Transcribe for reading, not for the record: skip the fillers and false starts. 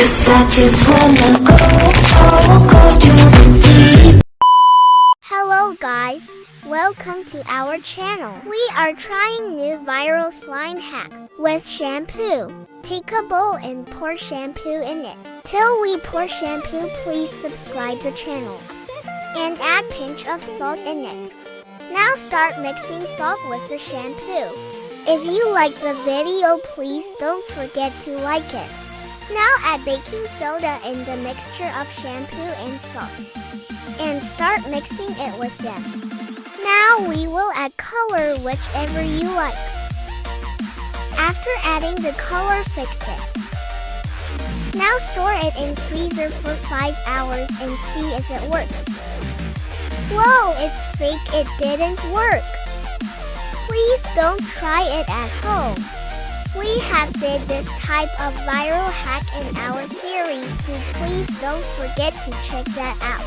'Cause I just wanna go to the deep. Hello guys, welcome to our channel. We are trying new viral slime hack with shampoo. Take a bowl and pour shampoo in it. Till we pour shampoo, please subscribe the channel and add pinch of salt in it. Now start mixing salt with the shampoo. If you like the video, please don't forget to like it. Now add baking soda in the mixture of shampoo and salt and start mixing it with them. Now we will add color whichever you like. After adding the color, fix it. Now store it in freezer for 5 hours and see if it works. Whoa, it's fake, it didn't work. Please don't try it at home. We have did this type of viral hack in our series, so please don't forget to check that out.